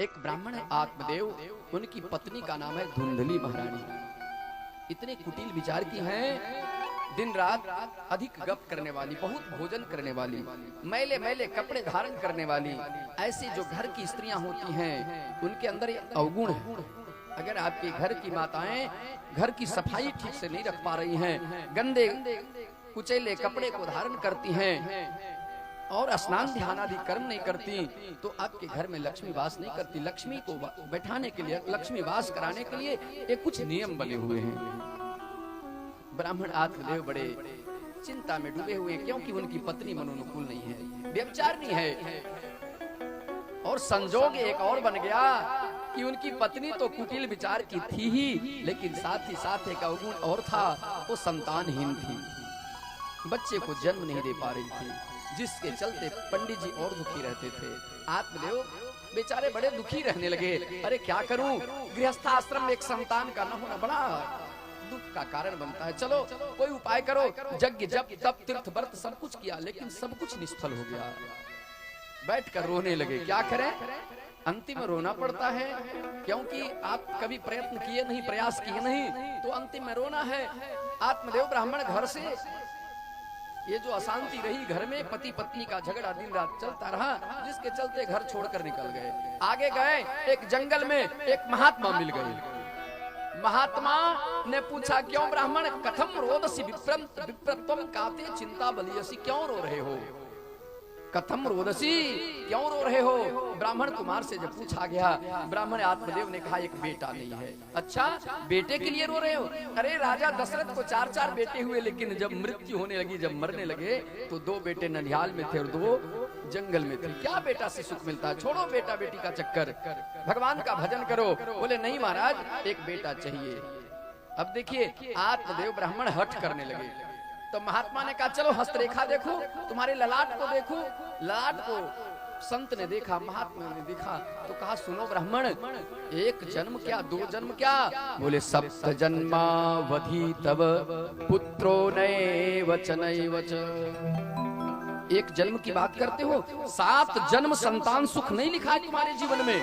एक ब्राह्मण है आत्मदेव, उनकी पत्नी का नाम है धुंधली महारानी। इतने कुटिल विचार की हैं, दिन रात अधिक गप करने वाली, बहुत भोजन करने वाली, मैले मैले कपड़े धारण करने वाली, ऐसी जो घर की स्त्रियां होती हैं उनके अंदर ये अवगुण है। अगर आपके घर की माताएं घर की सफाई ठीक से नहीं रख पा रही हैं, गंदे कुचैले कपड़े को धारण करती हैं और स्नान ध्यान आदि कर्म नहीं करती, तो आपके घर में लक्ष्मी वास नहीं करती। लक्ष्मी को बैठाने के लिए, लक्ष्मी वास कराने के लिए ये कुछ नियम बने हुए हैं। ब्राह्मण आत्मदेव बड़े चिंता में डूबे हुए, क्योंकि उनकी पत्नी मनोनुकूल नहीं है, व्यभिचारिणी है। और संजोग एक और बन गया कि उनकी पत्नी तो कुटिल विचार की थी ही, लेकिन साथ ही साथ एक अवगुण और था, वो संतानहीन थी, बच्चे को जन्म नहीं दे पा रही थी, जिसके चलते पंडित जी और दुखी रहते थे। आत्मदेव बेचारे बड़े दुखी रहने लगे। अरे क्या करूं, गृहस्थाश्रम में एक संतान का न होना बड़ा दुख का कारण बनता है, चलो कोई उपाय करो। यज्ञ जप तप तीर्थ व्रत सब कुछ किया, लेकिन सब कुछ निष्फल हो गया। बैठकर रोने लगे। क्या करें, अंतिम में रोना पड़ता है, क्योंकि आप कभी प्रयत्न किए नहीं, प्रयास किए नहीं, तो अंतिम में रोना है। आत्मदेव ब्राह्मण घर से ये जो अशांति रही घर में, पति पत्नी का झगड़ा दिन रात चलता रहा, जिसके चलते घर छोड़कर निकल गए। आगे गए, एक जंगल में एक महात्मा मिल गए। महात्मा ने पूछा, क्यों ब्राह्मण, कथम रोदसी विप्रत्वम काते चिंता बलियसी, क्यों रो रहे हो, कथम रोदसी, क्यों रो रहे हो। ब्राह्मण कुमार से जब पूछा गया, ब्राह्मण आत्मदेव ने कहा एक बेटा नहीं है। अच्छा, बेटे के लिए रो रहे हो। अरे राजा दशरथ को 4 बेटे हुए, लेकिन जब मृत्यु होने लगी, जब मरने लगे, तो 2 बेटे ननिहाल में थे और 2 जंगल में थे। क्या बेटा से सुख मिलता है, छोड़ो बेटा बेटी का चक्कर, भगवान का भजन करो। बोले नहीं महाराज, एक बेटा चाहिए। अब देखिए आत्मदेव ब्राह्मण हठ करने लगे, तो महात्मा ने कहा चलो हस्तरेखा देखो, तुम्हारे ललाट को देखो। ललाट को संत ने देखा, महात्मा ने देखा, तो कहा सुनो ब्राह्मण, 1 जन्म क्या 2 जन्म क्या। बोले 7 जन्मावधि तव पुत्रो नैव च नैव च। 1 जन्म की बात करते हो, 7 जन्म संतान सुख नहीं लिखा है तुम्हारे जीवन में।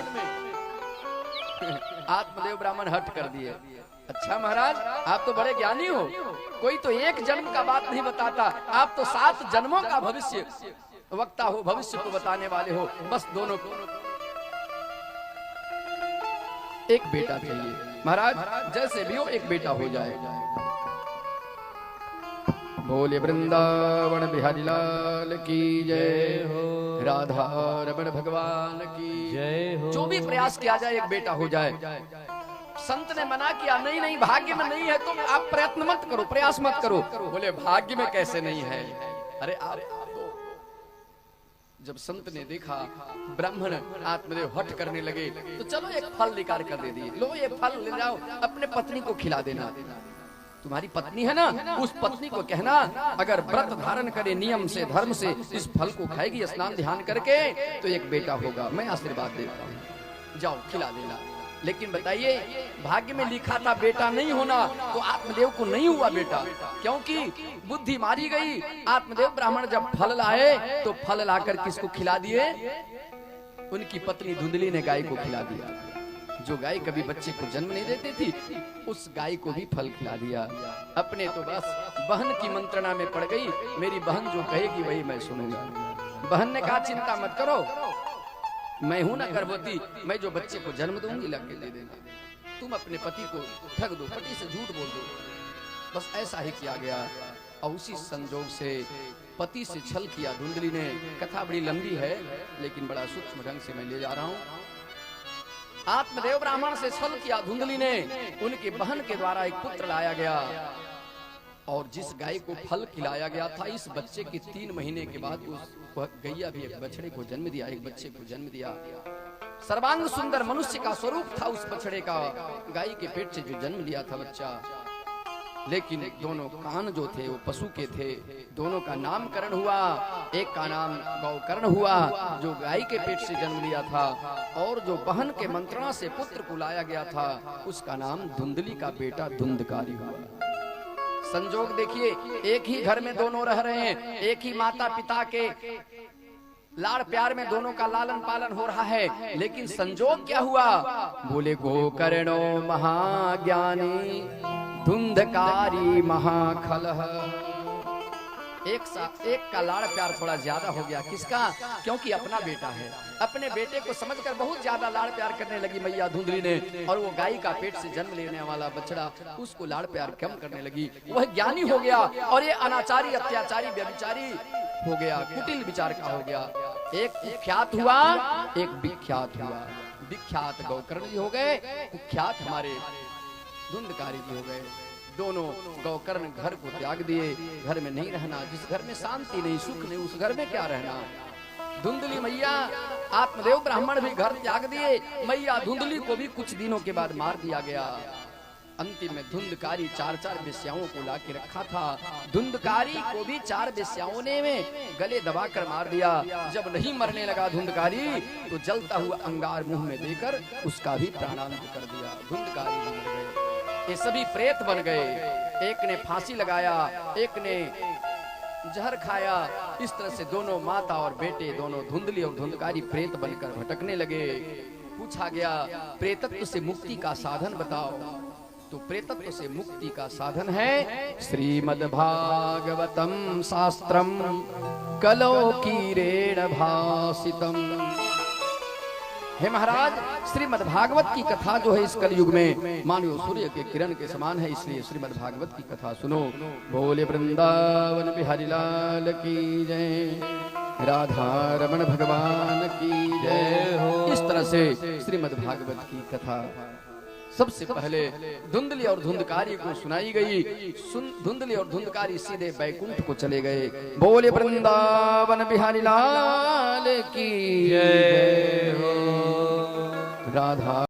आत्मदेव ब्राह्मण हट कर दिए। अच्छा महाराज, आप तो बड़े ज्ञानी हो, कोई तो 1 जन्म का बात नहीं बताता, आप तो 7 जन्मों का भविष्य वक्ता हो, भविष्य को बताने वाले हो। बस दोनों को एक बेटा चाहिए महाराज, जैसे भी हो एक बेटा हो जाए। बोले वृंदावन बिहारी लाल की जय हो, राधा रमण भगवान की जय हो। जो भी प्रयास किया जाए एक बेटा हो जाए। संत ने मना किया, नहीं नहीं, भाग्य में नहीं है तो आप प्रयत्न मत करो, प्रयास मत करो। बोले भाग्य में कैसे नहीं है। अरे आप तो जब संत ने देखा ब्राह्मण आत्मदेव हट करने लगे, तो चलो एक फल निकाल कर दे दिए। लो ये फल ले जाओ, अपने पत्नी को खिला देना। तुम्हारी पत्नी है ना, उस पत्नी को कहना अगर व्रत धारण करे, नियम से धर्म से इस फल को खाएगी, स्नान ध्यान करके, तो एक बेटा होगा, मैं आशीर्वाद देता हूँ, जाओ खिला देना। लेकिन बताइए, भाग्य में लिखा था बेटा नहीं होना, तो आत्मदेव को नहीं हुआ बेटा, क्योंकि बुद्धि मारी गई। आत्मदेव ब्राह्मण जब फल लाए, तो फल लाकर किसको खिला दिए, उनकी पत्नी धुंधली ने गाय को खिला दिया। जो गाय कभी बच्चे को जन्म नहीं देती थी, उस गाय को भी फल खिला दिया। अपने तो बस बहन की मंत्रणा में पड़ गई, मेरी बहन जो कहेगी वही मैं सुनूंगा। बहन ने कहा चिंता मत करो, मैं हूं ना गर्भवती, मैं जो बच्चे को जन्म दूंगी ला के दे देना, तुम अपने पति को ठग दो, पति से झूठ बोल दो। बस ऐसा ही किया गया, और उसी संजोग से पति से छल किया धुंधली ने। कथा बड़ी लंबी है, लेकिन बड़ा सूक्ष्म ढंग से मैं ले जा रहा हूं। आत्मदेव ब्राह्मण से छल किया धुंधली ने, उनके बहन के द्वारा एक पुत्र लाया गया, और जिस गाय को फल खिलाया गया था, इस बच्चे के 3 महीने के बाद उस गैया भी एक बछड़े को जन्म दिया, एक बच्चे को जन्म दिया। सर्वांग सुंदर मनुष्य का स्वरूप था उस बछड़े का, गाय के पेट से जो जन्म लिया था बच्चा। लेकिन दोनों कान जो थे वो पशु के थे, दोनों का नामकरण हुआ। एक का नाम गौकर्ण हुआ, जो गाय के पेट से जन्म लिया था, और जो बहन के मंत्रणा से पुत्र को लाया गया था, उसका नाम धुंधली का बेटा धुंधकारी हुआ। संजोग देखिए, एक ही घर में दोनों रह रहे हैं, एक ही माता पिता के लाड़ प्यार में दोनों का लालन पालन हो रहा है, लेकिन संजोग क्या हुआ? बोले गोकर्णो महाज्ञानी धुंधकारी महाखलह। एक का लाड़ प्यार थोड़ा ज्यादा हो गया। किसका? क्योंकि अपना बेटा है। अपने बेटे को समझकर बहुत ज्यादा लाड़ प्यार करने लगी मैया धुंधली ने, और वो गाय का पेट से जन्म लेने वाला बछड़ा, उसको लाड़ प्यार कम करने लगी। वह ज्ञानी हो गया और ये अनाचारी, अत्याचारी, व्यभिचारी हो गया, कुटिल विचार का हो गया। एक कुख्यात हुआ, एक विख्यात हुआ। विख्यात गौकर्ण जी हो गए, कुख्यात हमारे धुंधकारी जी हो गए। दोनों गौकर्ण घर को त्याग दिए, घर में नहीं रहना। जिस घर में शांति नहीं, सुख नहीं, उस घर में क्या रहना। धुंधली मैया, आत्मदेव ब्राह्मण भी घर त्याग दिए। मैया धुंधली को भी कुछ दिनों के बाद मार दिया गया। अंतिम में धुंधकारी 4 वेश्याओं को ला के रखा था। धुंधकारी को भी 4 वेश्याओं ने में गले दबाकर मार दिया। जब नहीं मरने लगा धुंधकारी, तो जलता हुआ अंगार मुंह में देकर उसका भी प्राणांत कर दिया। धुंधकारी मर गए। ये सभी प्रेत बन गए। एक ने फांसी लगाया, एक ने जहर खाया। इस तरह से दोनों माता और बेटे, दोनों धुंधली और धुंधकारी प्रेत बनकर भटकने लगे। पूछा गया, प्रेतत्व से मुक्ति का साधन बताओ। तो प्रेतत्व से मुक्ति का साधन है श्रीमद्भागवतम शास्त्रम कलौकीरेण भासितम। हे महाराज, श्रीमद् भागवत की कथा जो है इस कलयुग में मानो सूर्य के किरण के समान है, इसलिए श्रीमद् भागवत की कथा सुनो। बोले वृंदावन बिहारी लाल की जय, राधा रमण भगवान की जय हो। इस तरह से श्रीमद् भागवत की कथा सबसे पहले धुंधली और धुंधकारी को सुनाई गई। धुंधली और धुंधकारी सीधे बैकुंठ को चले गए। बोले वृंदावन बिहारी लाल की जय हो। राधा